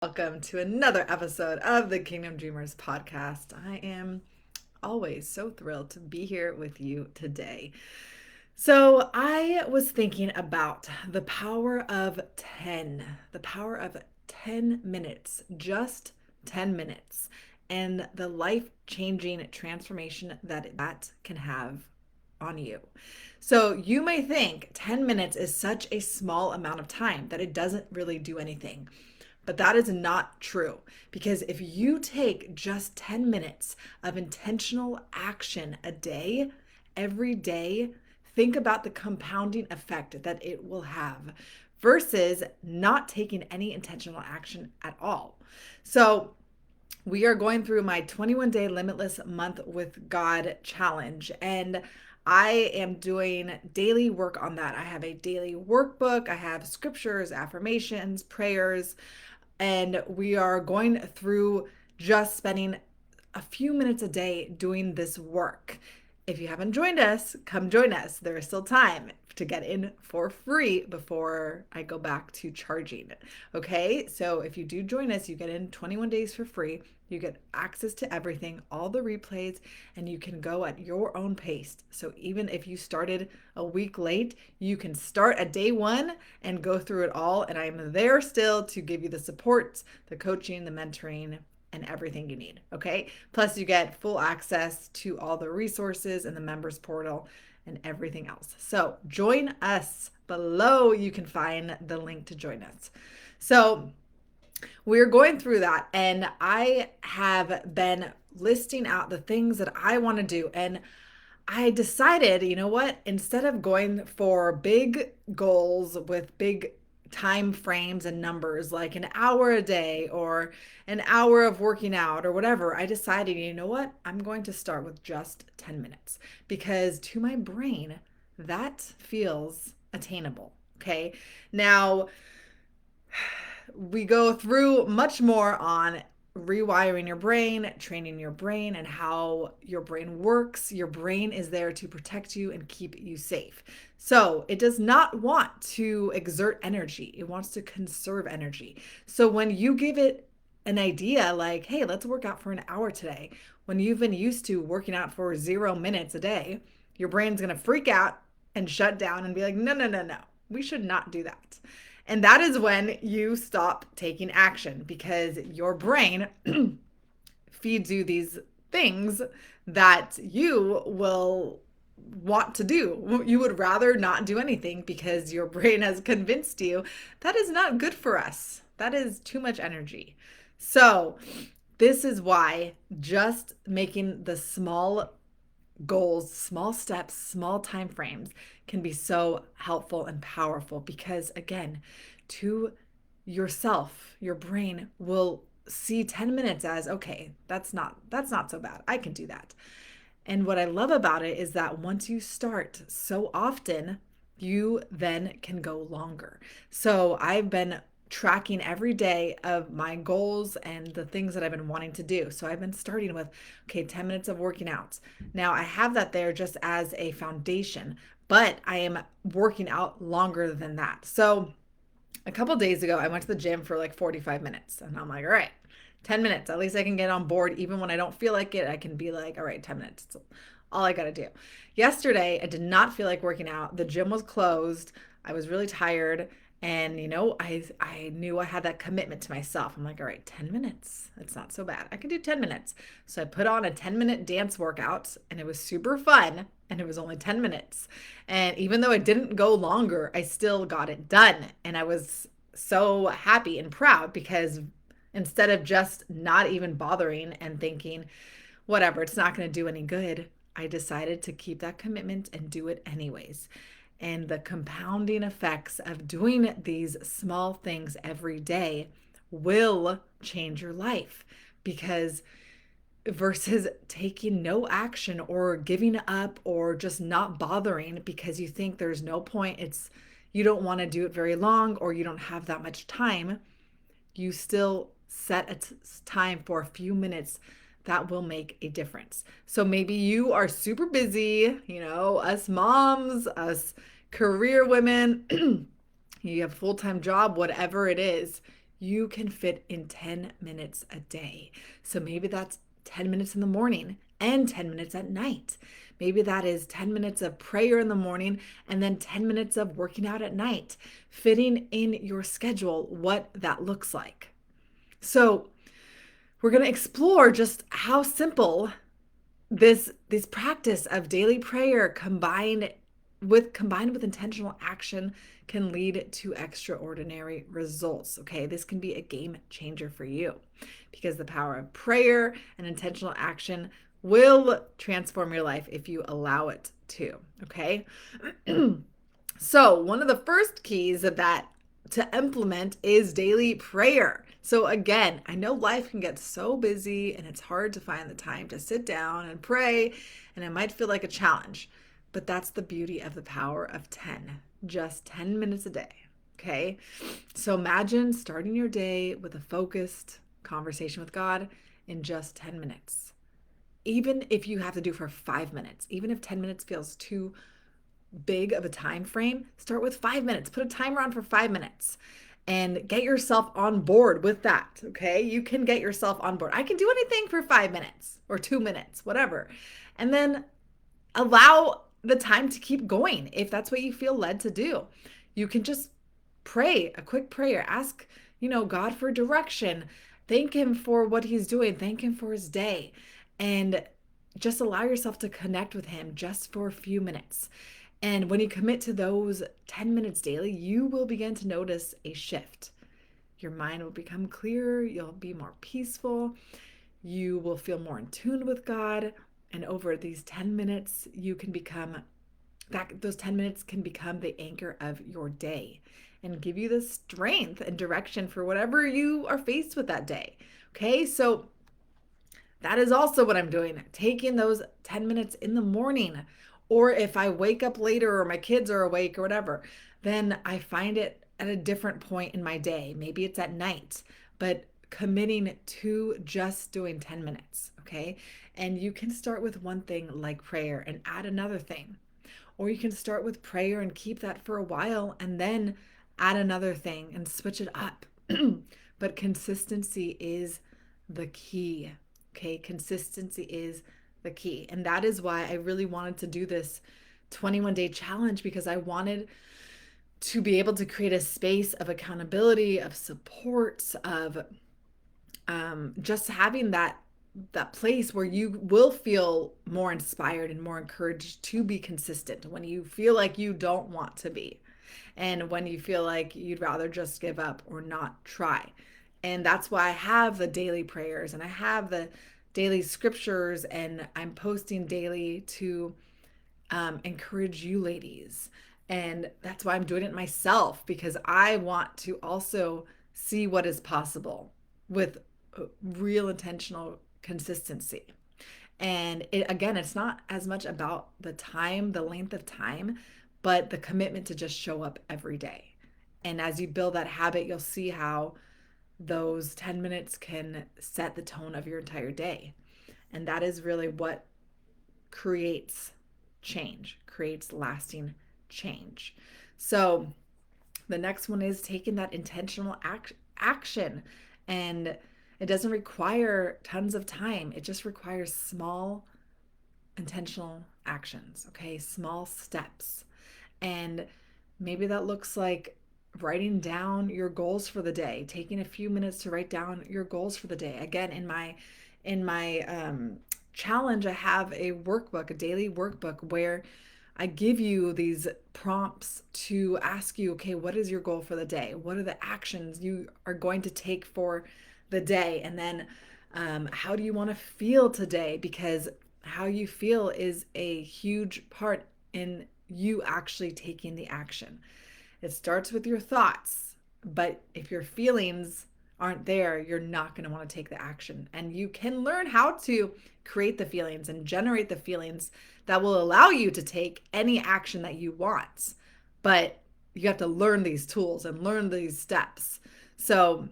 Welcome to another episode of the Kingdom Dreamers podcast. I am always so thrilled to be here with you today. So, I was thinking about the power of 10, the power of 10 minutes, just 10 minutes, and the life changing transformation that can have on you. So, you may think 10 minutes is such a small amount of time that it doesn't really do anything. But that is not true because if you take just 10 minutes of intentional action a day, every day, think about the compounding effect that it will have versus not taking any intentional action at all. So, we are going through my 21-day limitless month with God challenge, and I am doing daily work on that. I have a daily workbook, I have scriptures, affirmations, prayers, and we are going through just spending a few minutes a day doing this work. If you haven't joined us, come join us. There is still time to get in for free before I go back to charging. Okay, so if you do join us, you get in 21 days for free. You get access to everything, all the replays, and you can go at your own pace. So even if you started a week late, you can start at day one and go through it all. And I'm there still to give you the support, the coaching, the mentoring, and everything you need. Okay. Plus, you get full access to all the resources in the members portal and everything else. So, join us below. You can find the link to join us. So, we're going through that, and I have been listing out the things that I want to do. And I decided, you know what? Instead of going for big goals with big time frames and numbers like an hour a day or an hour of working out or whatever, I decided, you know what? I'm going to start with just 10 minutes because to my brain, that feels attainable. Okay. Now, we go through much more on rewiring your brain, training your brain, and how your brain works. Your brain is there to protect you and keep you safe. So it does not want to exert energy, it wants to conserve energy. So when you give it an idea like, hey, let's work out for an hour today, when you've been used to working out for 0 minutes a day, your brain's going to freak out and shut down and be like, no, no, no, no, we should not do that. And that is when you stop taking action because your brain feeds you these things that you will want to do. You would rather not do anything because your brain has convinced you that is not good for us. That is too much energy. So, this is why just making the small goals, small steps, small time frames can be so helpful and powerful because again, to yourself, your brain will see 10 minutes as okay, that's not so bad. I can do that. And what I love about it is that once you start so often, you then can go longer. So I've been tracking every day of my goals and the things that I've been wanting to do. So I've been starting with, okay, 10 minutes of working out. Now I have that there just as a foundation, but I am working out longer than that. So a couple days ago, I went to the gym for like 45 minutes and I'm like, all right, 10 minutes. At least I can get on board. Even when I don't feel like it, I can be like, all right, 10 minutes. It's all I got to do. Yesterday, I did not feel like working out. The gym was closed. I was really tired. And, I knew I had that commitment to myself. I'm like, all right, 10 minutes. It's not so bad. I can do 10 minutes. So I put on a 10-minute dance workout and it was super fun. And it was only 10 minutes. And even though it didn't go longer, I still got it done. And I was so happy and proud because instead of just not even bothering and thinking, whatever, it's not going to do any good, I decided to keep that commitment and do it anyways. And the compounding effects of doing these small things every day will change your life because versus taking no action or giving up or just not bothering because you think there's no point, it's you don't want to do it very long or you don't have that much time, you still set a time for a few minutes that will make a difference. So maybe you are super busy, us moms, us career women, you have a full-time job, whatever it is, you can fit in 10 minutes a day. So maybe that's 10 minutes in the morning and 10 minutes at night. Maybe that is 10 minutes of prayer in the morning and then 10 minutes of working out at night, fitting in your schedule what that looks like. So, we're going to explore just how simple this practice of daily prayer combined with intentional action can lead to extraordinary results. Okay, this can be a game changer for you because the power of prayer and intentional action will transform your life if you allow it to. Okay. So, one of the first keys of that to implement is daily prayer. So, again, I know life can get so busy and it's hard to find the time to sit down and pray, and it might feel like a challenge, but that's the beauty of the power of 10, just 10 minutes a day. Okay. So, imagine starting your day with a focused conversation with God in just 10 minutes. Even if you have to do for 5 minutes, even if 10 minutes feels too big of a time frame, start with 5 minutes. Put a timer on for 5 minutes and get yourself on board with that. Okay. You can get yourself on board. I can do anything for 5 minutes or 2 minutes, whatever. And then allow the time to keep going if that's what you feel led to do. You can just pray a quick prayer. Ask, God for direction. Thank Him for what He's doing. Thank Him for His day. And just allow yourself to connect with Him just for a few minutes. And when you commit to those 10 minutes daily, you will begin to notice a shift. Your mind will become clearer. You'll be more peaceful. You will feel more in tune with God. And over these 10 minutes, those 10 minutes can become the anchor of your day and give you the strength and direction for whatever you are faced with that day. Okay, so that is also what I'm doing, taking those 10 minutes in the morning. Or if I wake up later or my kids are awake or whatever, then I find it at a different point in my day. Maybe it's at night, but committing to just doing 10 minutes. Okay. And you can start with one thing like prayer and add another thing. Or you can start with prayer and keep that for a while and then add another thing and switch it up. But consistency is the key. Okay, consistency is the key. And that is why I really wanted to do this 21-day challenge, because I wanted to be able to create a space of accountability, of support, of just having that place where you will feel more inspired and more encouraged to be consistent when you feel like you don't want to be, and when you feel like you'd rather just give up or not try. And that's why I have the daily prayers and I have the daily scriptures, and I'm posting daily to encourage you ladies. And that's why I'm doing it myself, because I want to also see what is possible with real intentional consistency. And again, it's not as much about the time, the length of time, but the commitment to just show up every day. And as you build that habit, you'll see how those 10 minutes can set the tone of your entire day. And that is really what creates change, creates lasting change. So the next one is taking that intentional action. And it doesn't require tons of time, it just requires small intentional actions, okay? Small steps. And maybe that looks like writing down your goals for the day, taking a few minutes to write down your goals for the day. Again, in my challenge, I have a workbook, a daily workbook, where I give you these prompts to ask you, okay, what is your goal for the day? What are the actions you are going to take for the day? And then how do you want to feel today? Because how you feel is a huge part in you actually taking the action. It starts with your thoughts, but if your feelings aren't there, you're not going to want to take the action. And you can learn how to create the feelings and generate the feelings that will allow you to take any action that you want. But you have to learn these tools and learn these steps. So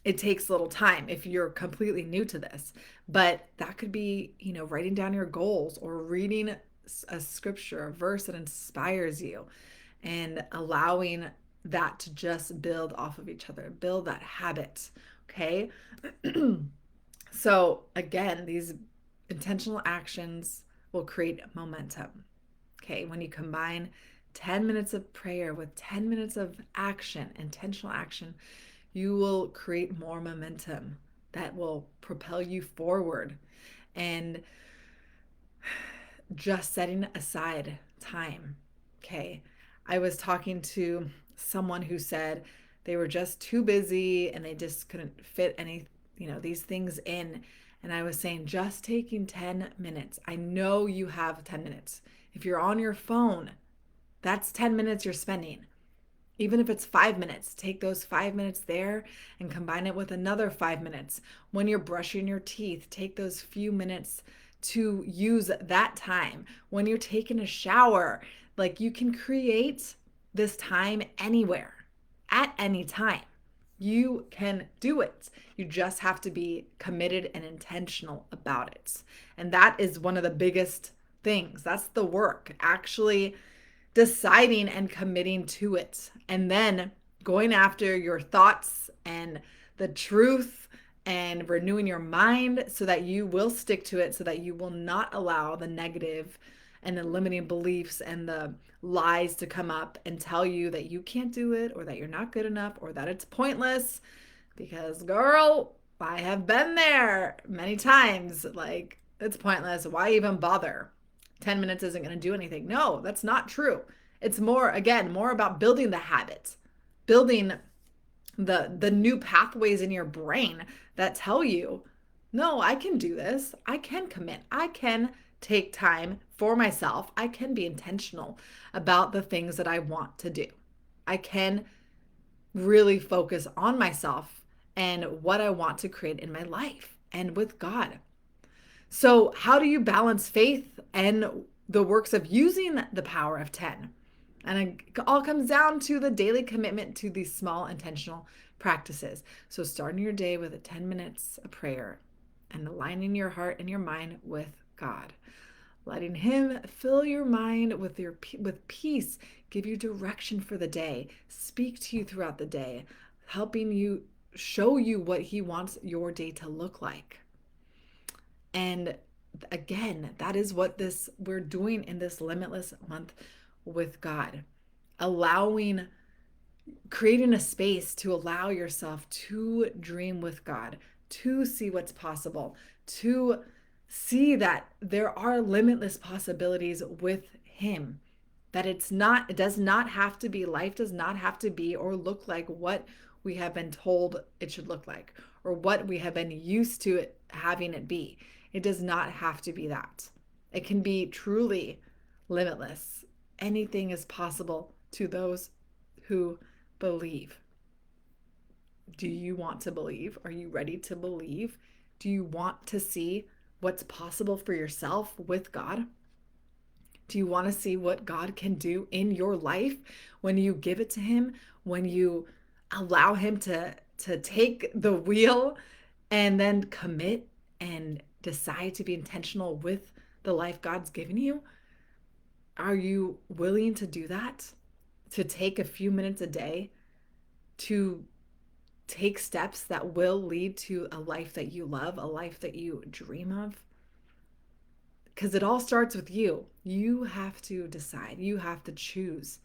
it takes a little time if you're completely new to this. But that could be, writing down your goals or reading a scripture, a verse that inspires you, and allowing that to just build off of each other, build that habit. Okay. So, again, these intentional actions will create momentum. Okay. When you combine 10 minutes of prayer with 10 minutes of action, intentional action, you will create more momentum that will propel you forward. And just setting aside time. Okay. I was talking to someone who said they were just too busy and they just couldn't fit any, these things in. And I was saying, just taking 10 minutes. I know you have 10 minutes. If you're on your phone, that's 10 minutes you're spending. Even if it's 5 minutes, take those 5 minutes there and combine it with another 5 minutes. When you're brushing your teeth, take those few minutes to use that time. When you're taking a shower, like you can create this time anywhere, at any time. You can do it. You just have to be committed and intentional about it. And that is one of the biggest things. That's the work, actually deciding and committing to it, and then going after your thoughts and the truth and renewing your mind so that you will stick to it, so that you will not allow the negative and the limiting beliefs and the lies to come up and tell you that you can't do it or that you're not good enough or that it's pointless. Because, girl, I have been there many times. Like, it's pointless. Why even bother? 10 minutes isn't going to do anything. No, that's not true. It's more, again, more about building the habit, building the new pathways in your brain that tell you, no, I can do this. I can commit. I can take time for myself. I can be intentional about the things that I want to do. I can really focus on myself and what I want to create in my life and with God. So, how do you balance faith and the works of using the power of 10? And it all comes down to the daily commitment to these small intentional practices. So, starting your day with 10 minutes of prayer and aligning your heart and your mind with God. Letting him fill your mind with peace, give you direction for the day, speak to you throughout the day, helping you show you what he wants your day to look like. And again, that is what this we're doing in this limitless month with God. Allowing Creating a space to allow yourself to dream with God, to see what's possible, to see that there are limitless possibilities with him. That it does not have to be, life does not have to be or look like what we have been told it should look like or what we have been used to it having it be. It does not have to be that. It can be truly limitless. Anything is possible to those who believe. Do you want to believe? Are you ready to believe? Do you want to see what's possible for yourself with God? Do you want to see what God can do in your life when you give it to him, when you allow him to take the wheel and then commit and decide to be intentional with the life God's given you? Are you willing to do that? To take a few minutes a day to take steps that will lead to a life that you love, a life that you dream of? Because it all starts with you. You have to decide, you have to choose.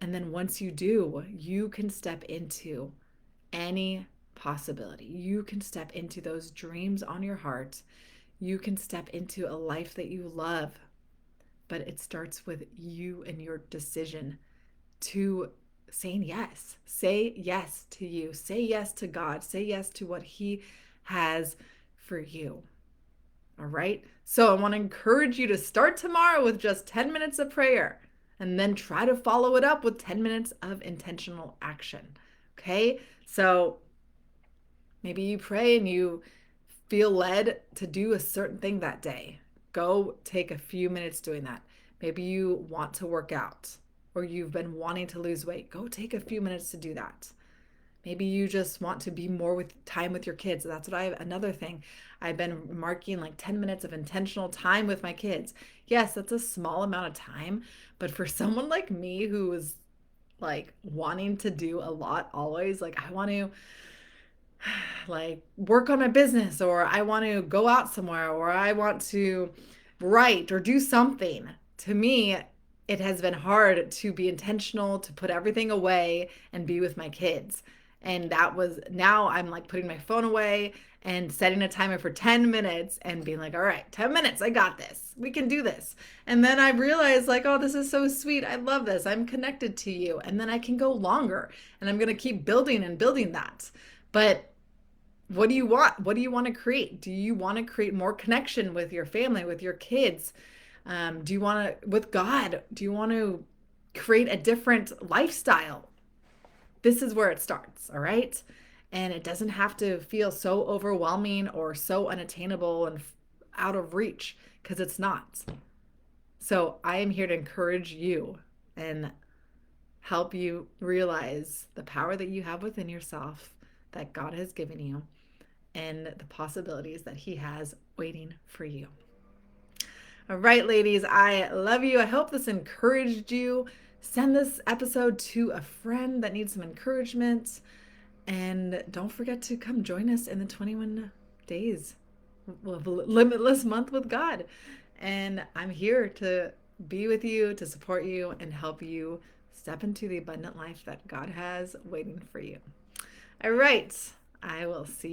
And then once you do, you can step into any possibility. You can step into those dreams on your heart. You can step into a life that you love. But it starts with you and your decision to saying yes. Say yes to you. Say yes to God. Say yes to what he has for you. All right. So I want to encourage you to start tomorrow with just 10 minutes of prayer and then try to follow it up with 10 minutes of intentional action. Okay. So maybe you pray and you feel led to do a certain thing that day. Go take a few minutes doing that. Maybe you want to work out or you've been wanting to lose weight. Go take a few minutes to do that. Maybe you just want to be more with time with your kids. That's what another thing. I've been marking like 10 minutes of intentional time with my kids. Yes, that's a small amount of time, but for someone like me who is like wanting to do a lot always. Like I want to like work on my business, or I want to go out somewhere, or I want to write or do something. To me, it has been hard to be intentional, to put everything away and be with my kids. And that was now I'm like putting my phone away and setting a timer for 10 minutes and being like, all right, 10 minutes, I got this. We can do this. And then I realized, like, oh, this is so sweet. I love this. I'm connected to you. And then I can go longer and I'm going to keep building and building that. But what do you want? What do you want to create? Do you want to create more connection with your family, with your kids? Do you want to, with God, do you want to create a different lifestyle? This is where it starts, all right? And it doesn't have to feel so overwhelming or so unattainable and out of reach, because it's not. So I am here to encourage you and help you realize the power that you have within yourself, that God has given you, and the possibilities that He has waiting for you. All right, ladies, I love you. I hope this encouraged you. Send this episode to a friend that needs some encouragement. And don't forget to come join us in the 21 days of Limitless Month with God. And I'm here to be with you, to support you, and help you step into the abundant life that God has waiting for you. All right. I will see